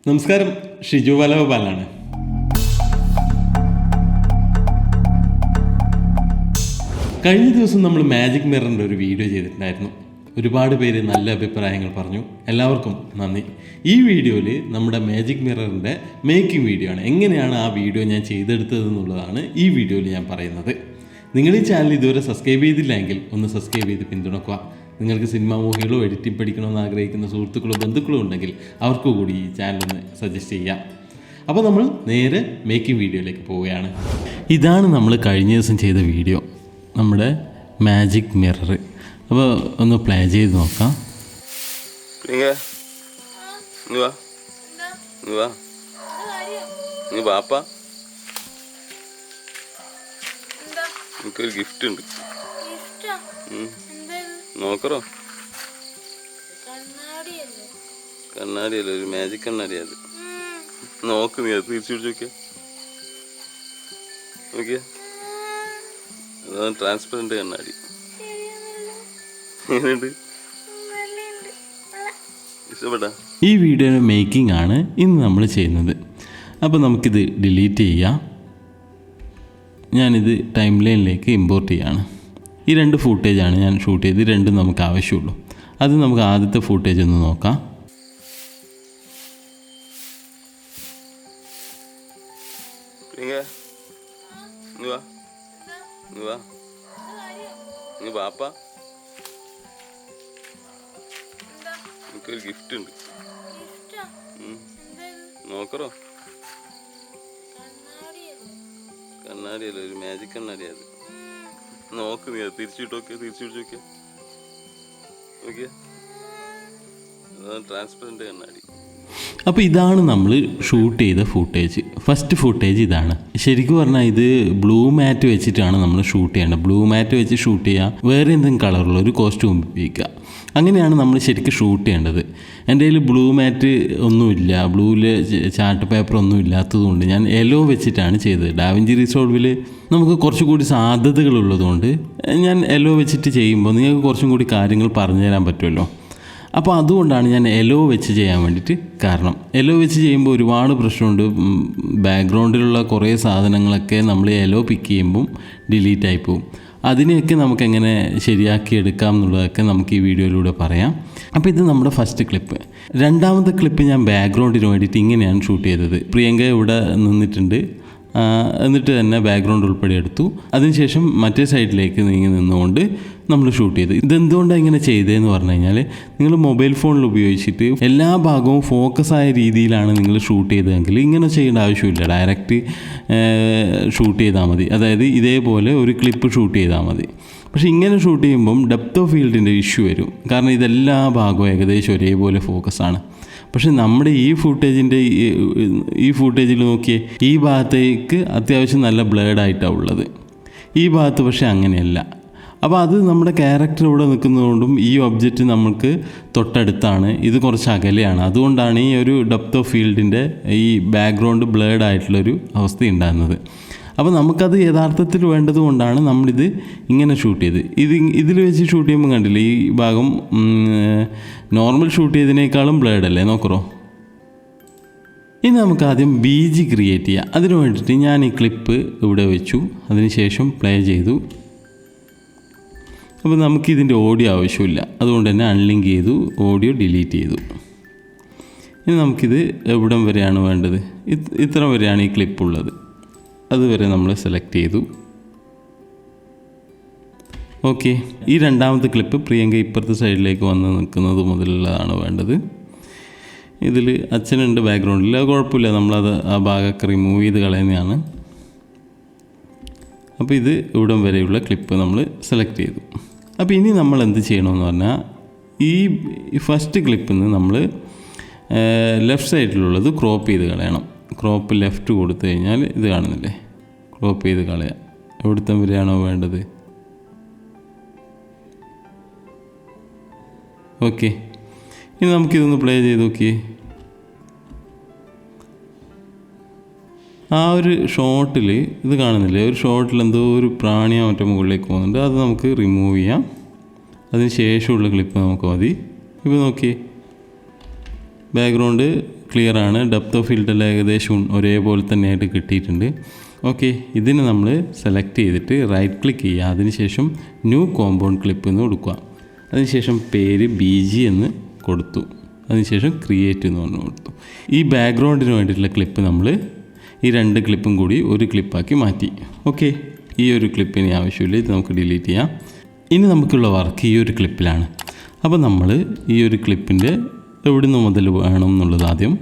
നമസ്കാരം, ഷിജു വല്ലഭപാലാണ്. കഴിഞ്ഞ ദിവസം നമ്മൾ മാജിക് മിററിൻ്റെ ഒരു വീഡിയോ ചെയ്തിട്ടുണ്ടായിരുന്നു. ഒരുപാട് പേര് നല്ല അഭിപ്രായങ്ങൾ പറഞ്ഞു. എല്ലാവർക്കും നന്ദി. ഈ വീഡിയോയിൽ നമ്മുടെ മാജിക് മിററിൻ്റെ മേക്കിംഗ് വീഡിയോ ആണ്. എങ്ങനെയാണ് ആ വീഡിയോ ഞാൻ ചെയ്തെടുത്തതെന്നുള്ളതാണ് ഈ വീഡിയോയിൽ ഞാൻ പറയുന്നത്. നിങ്ങൾ ഈ ചാനൽ ഇതുവരെ സബ്സ്ക്രൈബ് ചെയ്തില്ലെങ്കിൽ ഒന്ന് സബ്സ്ക്രൈബ് ചെയ്ത് പിന്തുണക്കുക. നിങ്ങൾക്ക് സിനിമാ മൂവികളോ എഡിറ്റിംഗ് പഠിക്കണമെന്ന് ആഗ്രഹിക്കുന്ന സുഹൃത്തുക്കളോ ബന്ധുക്കളോ ഉണ്ടെങ്കിൽ അവർക്ക് കൂടി ഈ ചാനലൊന്ന് സജസ്റ്റ് ചെയ്യാം. അപ്പോൾ നമ്മൾ നേരെ മേക്കിംഗ് വീഡിയോയിലേക്ക് പോവുകയാണ്. ഇതാണ് നമ്മൾ കഴിഞ്ഞ ദിവസം ചെയ്ത വീഡിയോ, നമ്മുടെ മാജിക് മിറർ. അപ്പോൾ ഒന്ന് പ്ലേ ചെയ്ത് നോക്കാം. എനിക്കൊരു ഗിഫ്റ്റ് ഉണ്ട്, നോക്കറോ? കണ്ണാടിയല്ല, ഒരു മാജിക് കണ്ണാടിയാ അത്. നോക്ക്, നീ അത് തിരിച്ചു പിടിച്ച് നോക്കിയ അതാണ് ട്രാൻസ്പെറന്റ് കണ്ണാടി. എങ്ങനെയുണ്ട്? ഇഷ്ടപ്പെട്ടാ? ഈ വീഡിയോയുടെ മേക്കിംഗ് ആണ് ഇന്ന് നമ്മൾ ചെയ്യുന്നത്. അപ്പോൾ നമുക്കിത് ഡിലീറ്റ് ചെയ്യാം. ഞാനിത് ടൈം ലൈനിലേക്ക് ഇമ്പോർട്ട് ചെയ്യാണ്. ഈ 2 ഫൂട്ടേജാണ് ഞാൻ ഷൂട്ട് ചെയ്ത്. 2 നമുക്ക് ആവശ്യമുള്ളൂ. അത് നമുക്ക് ആദ്യത്തെ ഫൂട്ടേജ് ഒന്ന് നോക്കാം. എനിക്കൊരു ഗിഫ്റ്റ് ഉണ്ട്, നോക്കറോ? കണ്ണാടിയല്ല, ഒരു മാജിക് കണ്ണാടിയാ അത്. നോക്ക്, നീ അത് തിരിച്ചിട്ട് നോക്കിയ, തിരിച്ചു പിടിച്ച് നോക്കിയ അതാണ് ട്രാൻസ്പെറന്റ് കണ്ണാടി. അപ്പോൾ ഇതാണ് നമ്മൾ ഷൂട്ട് ചെയ്ത ഫൂട്ടേജ്. ഫസ്റ്റ് ഫൂട്ടേജ് ഇതാണ്. ശരിക്കും പറഞ്ഞാൽ ഇത് ബ്ലൂ മാറ്റ് വെച്ചിട്ടാണ് നമ്മൾ ഷൂട്ട് ചെയ്യേണ്ടത്. ബ്ലൂ മാറ്റ് വെച്ച് ഷൂട്ട് ചെയ്യുക, വേറെ എന്തെങ്കിലും കളറുള്ള ഒരു കോസ്റ്റ്യൂം ഉപയോഗിക്കുക. അങ്ങനെയാണ് നമ്മൾ ശരിക്കും ഷൂട്ട് ചെയ്യേണ്ടത്. എൻ്റെ കയ്യിൽ ബ്ലൂ മാറ്റ് ഒന്നുമില്ല, ബ്ലൂവിൽ ചാർട്ട് പേപ്പർ ഒന്നും ഇല്ലാത്തതുകൊണ്ട് ഞാൻ യെല്ലോ വെച്ചിട്ടാണ് ചെയ്തത്. ഡാവിഞ്ചി റിസോൾവിൽ നമുക്ക് കുറച്ചുകൂടി സാധ്യതകളുള്ളതുകൊണ്ട് ഞാൻ യെല്ലോ വെച്ചിട്ട് ചെയ്യുമ്പോൾ നിങ്ങൾക്ക് കുറച്ചും കൂടി കാര്യങ്ങൾ പറഞ്ഞു തരാൻ പറ്റുമല്ലോ. അപ്പോൾ അതുകൊണ്ടാണ് ഞാൻ യെല്ലോ വെച്ച് ചെയ്യാൻ വേണ്ടിയിട്ട് കാരണം. യെല്ലോ വെച്ച് ചെയ്യുമ്പോൾ ഒരുപാട് പ്രശ്നമുണ്ട്. ബാക്ക്ഗ്രൗണ്ടിലുള്ള കുറേ സാധനങ്ങളൊക്കെ നമ്മൾ യെല്ലോ പിക്ക് ചെയ്യുമ്പം ഡിലീറ്റ് ആയി പോകും. അതിനെയൊക്കെ നമുക്കെങ്ങനെ ശരിയാക്കി എടുക്കാം എന്നുള്ളതൊക്കെ നമുക്ക് ഈ വീഡിയോയിലൂടെ പറയാം. അപ്പോൾ ഇത് നമ്മുടെ ഫസ്റ്റ് ക്ലിപ്പ്. രണ്ടാമത്തെ ക്ലിപ്പ് ഞാൻ ബാക്ക്ഗ്രൗണ്ടിന് വേണ്ടിയിട്ട് ഇങ്ങനെയാണ് ഷൂട്ട് ചെയ്തത്. പ്രിയങ്ക ഇവിടെ നിന്നിട്ടുണ്ട്, എന്നിട്ട് തന്നെ ബാക്ക്ഗ്രൗണ്ട് ഉൾപ്പെടെ എടുത്തു. അതിനുശേഷം മറ്റേ സൈഡിലേക്ക് നീങ്ങി നിന്നുകൊണ്ട് നമ്മൾ ഷൂട്ട് ചെയ്തു. ഇതെന്തുകൊണ്ടാണ് ഇങ്ങനെ ചെയ്തതെന്ന് പറഞ്ഞു കഴിഞ്ഞാൽ, നിങ്ങൾ മൊബൈൽ ഫോണിൽ ഉപയോഗിച്ചിട്ട് എല്ലാ ഭാഗവും ഫോക്കസായ രീതിയിലാണ് നിങ്ങൾ ഷൂട്ട് ചെയ്തതെങ്കിൽ ഇങ്ങനെ ചെയ്യേണ്ട ആവശ്യമില്ല. ഡയറക്റ്റ് ഷൂട്ട് ചെയ്താൽ മതി. അതായത് ഇതേപോലെ ഒരു ക്ലിപ്പ് ഷൂട്ട് ചെയ്താൽ മതി. പക്ഷേ ഇങ്ങനെ ഷൂട്ട് ചെയ്യുമ്പം ഡെപ്ത് ഓഫ് ഫീൽഡിൻ്റെ ഇഷ്യൂ വരും. കാരണം ഇതെല്ലാ ഭാഗവും ഏകദേശം ഒരേപോലെ ഫോക്കസാണ്. പക്ഷെ നമ്മുടെ ഈ ഫൂട്ടേജിൽ നോക്കിയേ, ഈ ഭാഗത്തേക്ക് അത്യാവശ്യം നല്ല ബ്ലേഡായിട്ടാണ് ഉള്ളത്. ഈ ഭാഗത്ത് പക്ഷേ അങ്ങനെയല്ല. അപ്പോൾ അത് നമ്മുടെ ക്യാരക്ടർ ഇവിടെ നിൽക്കുന്നതുകൊണ്ടും ഈ ഒബ്ജക്റ്റ് നമുക്ക് തൊട്ടടുത്താണ്, ഇത് കുറച്ച് അകലെയാണ്. അതുകൊണ്ടാണ് ഈ ഒരു ഡെപ്ത് ഓഫ് ഫീൽഡിൻ്റെ ഈ ബാക്ക്ഗ്രൗണ്ട് ബ്ലേഡായിട്ടുള്ളൊരു അവസ്ഥ ഉണ്ടാകുന്നത്. അപ്പോൾ നമുക്കത് യഥാർത്ഥത്തിൽ വേണ്ടത് കൊണ്ടാണ് നമ്മളിത് ഇങ്ങനെ ഷൂട്ട് ചെയ്ത്. ഇതിൽ വെച്ച് ഷൂട്ട് ചെയ്യുമ്പോൾ കണ്ടില്ലേ, ഈ ഭാഗം നോർമൽ ഷൂട്ട് ചെയ്തതിനേക്കാളും ബ്ലേഡല്ലേ, നോക്കറോ? ഇനി നമുക്ക് ആദ്യം BG ക്രിയേറ്റ് ചെയ്യാം. അതിന് വേണ്ടിയിട്ട് ഞാൻ ഈ ക്ലിപ്പ് ഇവിടെ വെച്ചു, അതിനുശേഷം പ്ലേ ചെയ്തു. അപ്പോൾ നമുക്കിതിൻ്റെ ഓഡിയോ ആവശ്യമില്ല, അതുകൊണ്ട് തന്നെ അൺലിങ്ക് ചെയ്തു, ഓഡിയോ ഡിലീറ്റ് ചെയ്തു. ഇനി നമുക്കിത് എവിടം വരെയാണ് വേണ്ടത്? ഇത്ര വരെയാണ് ഈ ക്ലിപ്പുള്ളത്. അതുവരെ നമ്മൾ സെലക്ട് ചെയ്തു. ഓക്കെ, ഈ രണ്ടാമത്തെ ക്ലിപ്പ് പ്രിയങ്ക ഇപ്പുറത്തെ സൈഡിലേക്ക് വന്ന് നിൽക്കുന്നത് മുതലുള്ളതാണ് വേണ്ടത്. ഇതിൽ അച്ഛനുണ്ട് ബാക്ക്ഗ്രൗണ്ടിൽ, അത് കുഴപ്പമില്ല, നമ്മളത് ആ ഭാഗമൊക്കെ റിമൂവ് ചെയ്ത് കളയുന്നതാണ്. അപ്പോൾ ഇത് ഇവിടം വരെയുള്ള ക്ലിപ്പ് നമ്മൾ സെലക്ട് ചെയ്തു. അപ്പോൾ ഇനി നമ്മൾ എന്ത് ചെയ്യണമെന്ന് പറഞ്ഞാൽ, ഈ ഫസ്റ്റ് ക്ലിപ്പിൽ നിന്ന് നമ്മൾ ലെഫ്റ്റ് സൈഡിലുള്ളത് ക്രോപ്പ് ചെയ്ത് കളയണം. ക്രോപ്പ് ലെഫ്റ്റ് കൊടുത്തു കഴിഞ്ഞാൽ ഇത് കാണുന്നില്ലേ, ക്രോപ്പ് ചെയ്ത് കളയാം. എവിടുത്തെ വരെയാണോ വേണ്ടത്? ഓക്കെ, ഇനി നമുക്കിതൊന്ന് പ്ലേ ചെയ്ത് നോക്കിയേ. ആ ഒരു ഷോട്ടിൽ ഇത് കാണുന്നില്ലേ, ഒരു ഷോട്ടിൽ എന്തോ ഒരു പ്രാണിയോ മറ്റോ മുകളിലേക്ക് പോകുന്നുണ്ട്. അത് നമുക്ക് റിമൂവ് ചെയ്യാം. അതിന് ശേഷമുള്ള ക്ലിപ്പ് നമുക്ക് മതി. ഇപ്പോൾ നോക്കിയേ, ബാക്ക്ഗ്രൗണ്ട് ക്ലിയർ ആണ്. ഡെപ്ത് ഓഫ് ഫീൽഡെല്ലാം ഏകദേശം ഒരേപോലെ തന്നെയായിട്ട് കിട്ടിയിട്ടുണ്ട്. ഓക്കെ, ഇതിന് നമ്മൾ സെലക്ട് ചെയ്തിട്ട് റൈറ്റ് ക്ലിക്ക് ചെയ്യുക. അതിനുശേഷം ന്യൂ കോമ്പൗണ്ട് ക്ലിപ്പ് എന്ന് കൊടുക്കുക. അതിനുശേഷം പേര് BG എന്ന് കൊടുത്തു. അതിനുശേഷം ക്രിയേറ്റ് എന്ന് പറഞ്ഞു കൊടുത്തു. ഈ ബാക്ക്ഗ്രൗണ്ടിന് വേണ്ടിയിട്ടുള്ള ക്ലിപ്പ് നമ്മൾ ഈ 2 ക്ലിപ്പും കൂടി ഒരു ക്ലിപ്പാക്കി മാറ്റി. ഓക്കെ, ഈ ഒരു ക്ലിപ്പിന് ആവശ്യമില്ല, ഇത് നമുക്ക് ഡിലീറ്റ് ചെയ്യാം. ഇനി നമുക്കുള്ള വർക്ക് ഈ ഒരു ക്ലിപ്പിലാണ്. അപ്പോൾ നമ്മൾ ഈ ഒരു ക്ലിപ്പിൻ്റെ എവിടുന്ന് മുതൽ വേണം എന്നുള്ളത് ആദ്യം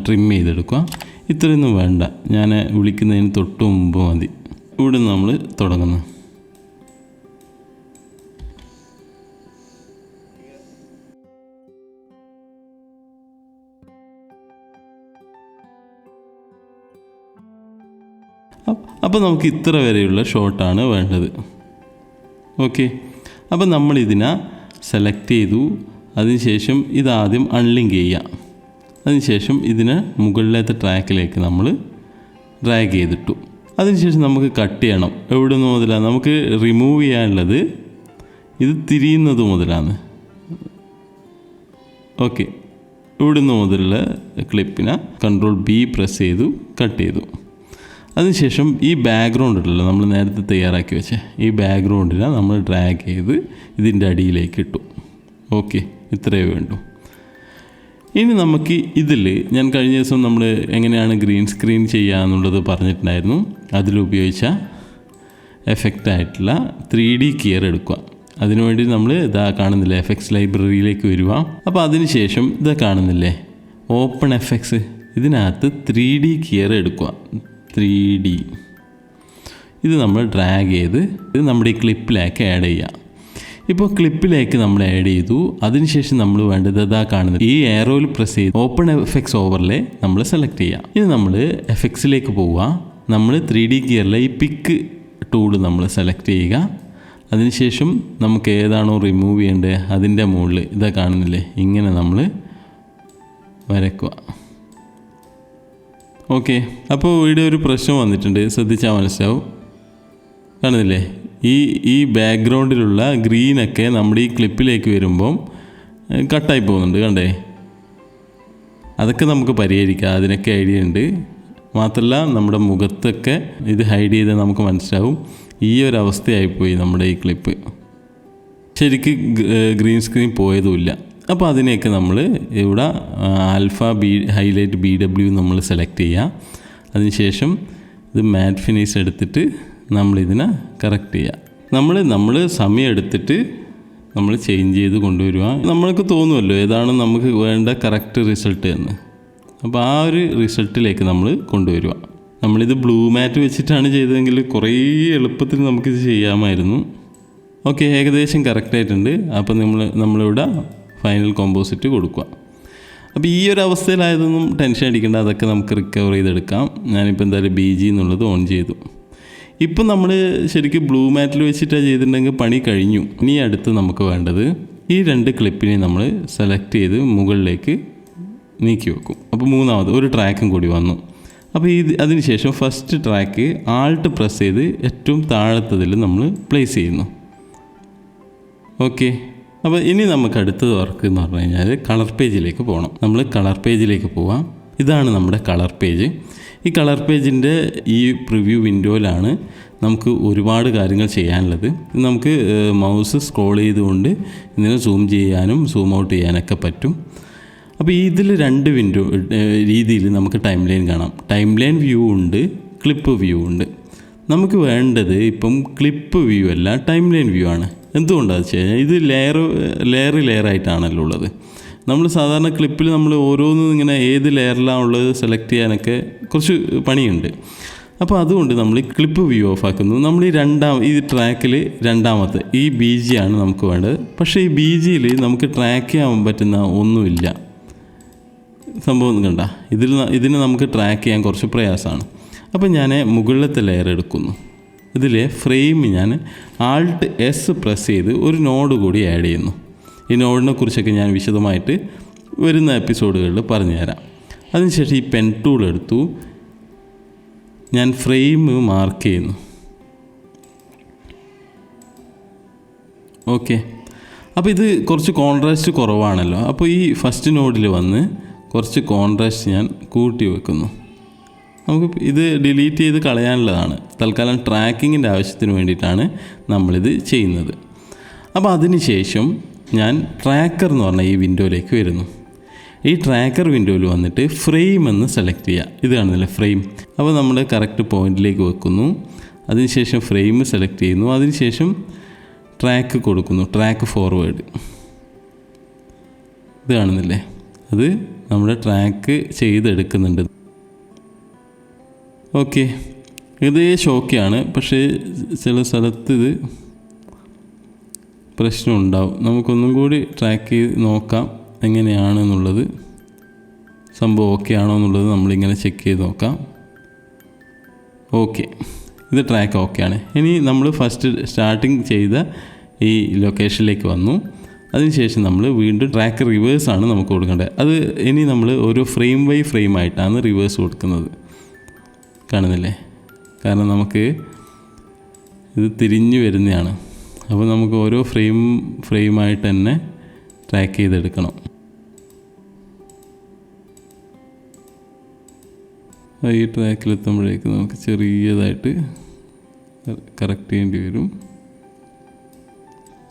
ട്രിം ചെയ്തെടുക്കുക. ഇത്രയൊന്നും വേണ്ട, ഞാൻ വിളിക്കുന്നതിന് തൊട്ട് മുമ്പ് മതി. ഇവിടെ നിന്ന് നമ്മൾ തുടങ്ങുന്നു. അപ്പോൾ നമുക്ക് ഇത്ര വരെയുള്ള ഷോട്ടാണ് വേണ്ടത്. ഓക്കെ, അപ്പോൾ നമ്മളിതിനെ സെലക്ട് ചെയ്തു. അതിനുശേഷം ഇതാദ്യം അൺലിങ്ക് ചെയ്യുക. അതിനുശേഷം ഇതിനെ മുകളിലത്തെ ട്രാക്കിലേക്ക് നമ്മൾ ഡ്രാഗ് ചെയ്തിട്ടു. അതിനുശേഷം നമുക്ക് കട്ട് ചെയ്യണം. എവിടെ നിന്ന് മുതലാണ് നമുക്ക് റിമൂവ് ചെയ്യാനുള്ളത്? ഇത് തിരിയുന്നത് മുതലാണ്. ഓക്കെ, ഇവിടെ നിന്ന് മുതലുള്ള ക്ലിപ്പിനെ Ctrl+B പ്രസ് ചെയ്തു കട്ട് ചെയ്തു. അതിനുശേഷം ഈ ബാക്ക്ഗ്രൗണ്ട് ഉണ്ടല്ലോ നമ്മൾ നേരത്തെ തയ്യാറാക്കി വെച്ച ഈ ബാക്ക്ഗ്രൗണ്ടിനെ നമ്മൾ ഡ്രാഗ് ചെയ്ത് ഇതിൻ്റെ അടിയിലേക്ക് ഇട്ടു. ഓക്കെ, ഇത്രയേ വേണ്ടൂ. ഇനി നമുക്ക് ഇതിൽ ഞാൻ കഴിഞ്ഞ ദിവസം നമ്മൾ എങ്ങനെയാണ് ഗ്രീൻ സ്ക്രീൻ ചെയ്യുക എന്നുള്ളത് പറഞ്ഞിട്ടുണ്ടായിരുന്നു. അതിലുപയോഗിച്ച എഫക്റ്റായിട്ടുള്ള 3D ഗിയർ എടുക്കുക. അതിനുവേണ്ടി നമ്മൾ ഇതാ കാണുന്നില്ലേ, FX ലൈബ്രറിയിലേക്ക് വരിക. അപ്പോൾ അതിനുശേഷം ഇതാ കാണുന്നില്ലേ ഓപ്പൺ FX, ഇതിനകത്ത് 3D ഗിയർ എടുക്കുക. 3D ഇത് നമ്മൾ ഡ്രാഗ് ചെയ്ത് ഇത് നമ്മുടെ ഈ ക്ലിപ്പിലേക്ക് ആഡ് ചെയ്യുക. ഇപ്പോൾ ക്ലിപ്പിലേക്ക് നമ്മൾ ആഡ് ചെയ്തു. അതിനുശേഷം നമ്മൾ വേണ്ടത് ഇതാ കാണുന്നത് ഈ ഏറോയിൽ പ്രസ് ചെയ്ത് ഓപ്പൺ FX ഓവർലേ നമ്മൾ സെലക്ട് ചെയ്യുക. ഇത് നമ്മൾ FXലേക്ക് പോവുക. നമ്മൾ 3D ഗിയറിലെ ഈ പിക്ക് ടൂൾ നമ്മൾ സെലക്ട് ചെയ്യുക. അതിനുശേഷം നമുക്ക് ഏതാണോ റിമൂവ് ചെയ്യേണ്ടത് അതിൻ്റെ മുകളിൽ ഇതാ കാണുന്നില്ലേ ഇങ്ങനെ നമ്മൾ വരയ്ക്കുക. ഓക്കെ, അപ്പോൾ ഇവിടെ ഒരു പ്രശ്നം വന്നിട്ടുണ്ട്, ശ്രദ്ധിച്ചാൽ മനസ്സിലാവും. കാണുന്നില്ലേ ഈ ബാക്ക്ഗ്രൗണ്ടിലുള്ള ഗ്രീനൊക്കെ നമ്മുടെ ഈ ക്ലിപ്പിലേക്ക് വരുമ്പം കട്ടായി പോകുന്നുണ്ട്, കണ്ടേ? അതൊക്കെ നമുക്ക് പരിഹരിക്കാം, അതിനൊക്കെ ഐഡിയ ഉണ്ട്. മാത്രമല്ല നമ്മുടെ മുഖത്തൊക്കെ ഇത് ഹൈഡ് ചെയ്താൽ നമുക്ക് മനസ്സിലാവും. ഈ ഒരു അവസ്ഥയായിപ്പോയി നമ്മുടെ ഈ ക്ലിപ്പ്, ശരിക്ക് ഗ്രീൻ സ്ക്രീൻ പോയതുമില്ല. അപ്പോൾ അതിനെയൊക്കെ നമ്മൾ ഇവിടെ ആൽഫ ഹൈലൈറ്റ് BW നമ്മൾ സെലക്ട് ചെയ്യുക. അതിനുശേഷം ഇത് മാറ്റ് ഫിനിഷ് എടുത്തിട്ട് നമ്മളിതിനെ കറക്റ്റ് ചെയ്യുക. നമ്മൾ സമയം എടുത്തിട്ട് നമ്മൾ ചേഞ്ച് ചെയ്ത് കൊണ്ടുവരിക. നമ്മൾക്ക് തോന്നുമല്ലോ ഏതാണ് നമുക്ക് വേണ്ട കറക്റ്റ് റിസൾട്ട് എന്ന്. അപ്പോൾ ആ ഒരു റിസൾട്ടിലേക്ക് നമ്മൾ കൊണ്ടുവരിക. നമ്മളിത് ബ്ലൂ മാറ്റ് വെച്ചിട്ടാണ് ചെയ്തതെങ്കിൽ കുറേ എളുപ്പത്തിൽ നമുക്കിത് ചെയ്യാമായിരുന്നു. ഓക്കെ, ഏകദേശം കറക്റ്റായിട്ടുണ്ട്. അപ്പോൾ നമ്മളിവിടെ ഫൈനൽ കോമ്പോസിറ്റ് കൊടുക്കുക. അപ്പോൾ ഈ ഒരു അവസ്ഥയിലായതൊന്നും ടെൻഷൻ അടിക്കേണ്ട, അതൊക്കെ നമുക്ക് റിക്കവർ ചെയ്തെടുക്കാം. ഞാനിപ്പോൾ എന്തായാലും BG എന്നുള്ളത് ഓൺ ചെയ്തു. ഇപ്പം നമ്മൾ ശരിക്കും ബ്ലൂ മാറ്റിൽ വെച്ചിട്ടാണ് ചെയ്തിട്ടുണ്ടെങ്കിൽ പണി കഴിഞ്ഞു. ഇനി അടുത്ത് നമുക്ക് വേണ്ടത് ഈ 2 ക്ലിപ്പിനെ നമ്മൾ സെലക്ട് ചെയ്ത് മുകളിലേക്ക് നീക്കി വെക്കും. അപ്പോൾ മൂന്നാമത് ഒരു ട്രാക്കും കൂടി വന്നു. അപ്പോൾ അതിനുശേഷം ഫസ്റ്റ് ട്രാക്ക് ആൾട്ട് പ്രസ് ചെയ്ത് ഏറ്റവും താഴത്തതിൽ നമ്മൾ പ്ലേസ് ചെയ്യുന്നു. ഓക്കെ, അപ്പോൾ ഇനി നമുക്ക് അടുത്തത് വർക്ക് എന്ന് പറഞ്ഞു കഴിഞ്ഞാൽ കളർ പേജിലേക്ക് പോകണം. നമ്മൾ കളർ പേജിലേക്ക് പോവാം. ഇതാണ് നമ്മുടെ കളർ പേജ്. ഈ കളർ പേജിൻ്റെ ഈ പ്രിവ്യൂ വിൻഡോയിലാണ് നമുക്ക് ഒരുപാട് കാര്യങ്ങൾ ചെയ്യാനുള്ളത്. നമുക്ക് മൗസ് സ്ക്രോൾ ചെയ്തുകൊണ്ട് ഇതിനെ സൂം ചെയ്യാനും സൂം ഔട്ട് ചെയ്യാനൊക്കെ പറ്റും. അപ്പോൾ ഇതിൽ 2 വിൻഡോ രീതിയിൽ നമുക്ക് ടൈം ലൈൻ കാണാം. ടൈം ലൈൻ വ്യൂ ഉണ്ട്, ക്ലിപ്പ് വ്യൂ ഉണ്ട്. നമുക്ക് വേണ്ടത് ഇപ്പം ക്ലിപ്പ് വ്യൂ അല്ല, ടൈം ലൈൻ വ്യൂ ആണ്. എന്തുകൊണ്ടാണെന്ന് വെച്ച് കഴിഞ്ഞാൽ ഇത് ലെയർ ആയിട്ടാണല്ലോ ഉള്ളത്. നമ്മൾ സാധാരണ ക്ലിപ്പിൽ നമ്മൾ ഓരോന്നും ഇങ്ങനെ ഏത് ലെയറിലാണ് ഉള്ളത് സെലക്ട് ചെയ്യാനൊക്കെ കുറച്ച് പണിയുണ്ട്. അപ്പോൾ അതുകൊണ്ട് നമ്മൾ ഈ ക്ലിപ്പ് വ്യൂ ഓഫ് ആക്കുന്നു. നമ്മൾ ഈ ട്രാക്കിൽ രണ്ടാമത്തെ ഈ BG ആണ് നമുക്ക് വേണ്ടത്. പക്ഷേ ഈ BGയിൽ നമുക്ക് ട്രാക്ക് ചെയ്യാൻ പറ്റുന്ന ഒന്നുമില്ല. സംഭവം കണ്ട, ഇതിന് നമുക്ക് ട്രാക്ക് ചെയ്യാൻ കുറച്ച് പ്രയാസമാണ്. അപ്പോൾ ഞാൻ മുകളിലത്തെ ലെയർ എടുക്കുന്നു. ഇതിലെ ഫ്രെയിം ഞാൻ Alt S പ്രസ് ചെയ്ത് ഒരു നോഡ് കൂടി ആഡ് ചെയ്യുന്നു. ഈ നോഡിനെ കുറിച്ചൊക്കെ ഞാൻ വിശദമായിട്ട് വരുന്ന എപ്പിസോഡുകളിൽ പറഞ്ഞുതരാം. അതിനുശേഷം ഈ പെൻ ടൂൾ എടുത്തു, ഞാൻ ഫ്രെയിം മാർക്ക് ചെയ്യുന്നു. ഓക്കെ, അപ്പോൾ ഇത് കുറച്ച് കോൺട്രാസ്റ്റ് കുറവാണല്ലോ. അപ്പോൾ ഈ ഫസ്റ്റ് നോഡിൽ വന്ന് കുറച്ച് കോൺട്രാസ്റ്റ് ഞാൻ കൂട്ടി വെക്കുന്നു. നമുക്ക് ഇത് ഡിലീറ്റ് ചെയ്ത് കളയാനുള്ളതാണ്. തൽക്കാലം ട്രാക്കിങ്ങിൻ്റെ ആവശ്യത്തിന് വേണ്ടിയിട്ടാണ് നമ്മളിത് ചെയ്യുന്നത്. അപ്പോൾ അതിന് ശേഷം ഞാൻ ട്രാക്കർ എന്ന് പറഞ്ഞ ഈ വിൻഡോയിലേക്ക് വരുന്നു. ഈ ട്രാക്കർ വിൻഡോയിൽ വന്നിട്ട് ഫ്രെയിം എന്ന് സെലക്ട് ചെയ്യുക. ഇത് കാണുന്നില്ല ഫ്രെയിം. അപ്പോൾ നമ്മൾ കറക്റ്റ് പോയിന്റിലേക്ക് വെക്കുന്നു. അതിനുശേഷം ഫ്രെയിം സെലക്ട് ചെയ്യുന്നു. അതിനുശേഷം ട്രാക്ക് കൊടുക്കുന്നു, ട്രാക്ക് ഫോർവേഡ്. ഇത് കാണുന്നില്ലേ, അത് നമ്മുടെ ട്രാക്ക് ചെയ്തെടുക്കുന്നുണ്ട്. ഓക്കെ, ഇത് ഷോക്കിയാണ്, പക്ഷേ ചില സ്ഥലത്ത് ഇത് പ്രശ്നമുണ്ടാവും. നമുക്കൊന്നും കൂടി ട്രാക്ക് ചെയ്ത് നോക്കാം എങ്ങനെയാണെന്നുള്ളത്. സംഭവം ഓക്കെ ആണോ എന്നുള്ളത് നമ്മളിങ്ങനെ ചെക്ക് ചെയ്ത് നോക്കാം. ഓക്കെ, ഇത് ട്രാക്ക് ഓക്കെയാണ്. ഇനി നമ്മൾ ഫസ്റ്റ് സ്റ്റാർട്ടിങ് ചെയ്ത ഈ ലൊക്കേഷനിലേക്ക് വന്നു. അതിനുശേഷം നമ്മൾ വീണ്ടും ട്രാക്ക് റിവേഴ്സാണ് നമുക്ക് കൊടുക്കേണ്ടത്. അത് ഇനി നമ്മൾ ഓരോ ഫ്രെയിം ബൈ ഫ്രെയിം ആയിട്ടാണ് റിവേഴ്സ് കൊടുക്കുന്നത്. കാണുന്നില്ലേ, കാരണം നമുക്ക് ഇത് തിരിഞ്ഞു വരുന്നതാണ്. അപ്പോൾ നമുക്ക് ഓരോ ഫ്രെയിമായിട്ട് തന്നെ ട്രാക്ക് ചെയ്തെടുക്കണം. ഈ ട്രാക്കിലെത്തുമ്പോഴേക്ക് നമുക്ക് ചെറിയതായിട്ട് കറക്റ്റ് ചെയ്യേണ്ടി വരും.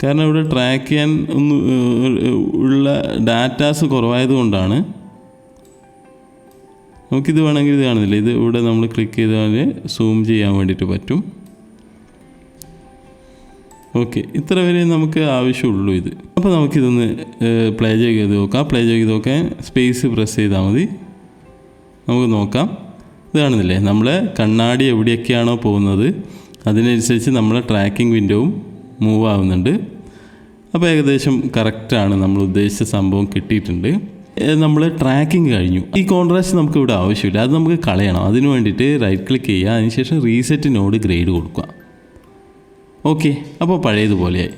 കാരണം ഇവിടെ ട്രാക്ക് ചെയ്യാൻ ഉള്ള ഡാറ്റാസ് കുറവായതുകൊണ്ടാണ്. നമുക്കിത് വേണമെങ്കിൽ ഇത് കാണുന്നില്ല, ഇത് ഇവിടെ നമ്മൾ ക്ലിക്ക് ചെയ്താൽ സൂം ചെയ്യാൻ വേണ്ടിയിട്ട് പറ്റും. ഓക്കെ, ഇത്ര വരെ നമുക്ക് ആവശ്യമുള്ളൂ ഇത്. അപ്പോൾ നമുക്കിതൊന്ന് പ്ലേ ചെയ്ത് നോക്കാം. പ്ലേ ചെയ്ത് നോക്കാൻ സ്പേസ് പ്രസ് ചെയ്താൽ മതി. നമുക്ക് നോക്കാം. ഇത് കാണുന്നില്ലേ, നമ്മളെ കണ്ണാടി എവിടെയൊക്കെയാണോ പോകുന്നത് അതിനനുസരിച്ച് നമ്മളെ ട്രാക്കിംഗ് വിൻഡോവും മൂവ് ആവുന്നുണ്ട്. അപ്പോൾ ഏകദേശം കറക്റ്റാണ്, നമ്മൾ ഉദ്ദേശിച്ച സംഭവം കിട്ടിയിട്ടുണ്ട്. നമ്മൾ ട്രാക്കിംഗ് കഴിഞ്ഞു. ഈ കോൺട്രാസ്റ്റ് നമുക്ക് ഇവിടെ ആവശ്യമില്ല, അത് നമുക്ക് കളയണം. അതിന് വേണ്ടിയിട്ട് റൈറ്റ് ക്ലിക്ക് ചെയ്യുക, അതിനുശേഷം റീസെറ്റ് നോഡ് ഗ്രേഡ് കൊടുക്കുക. ഓക്കെ, അപ്പോൾ പഴയതുപോലെയായി.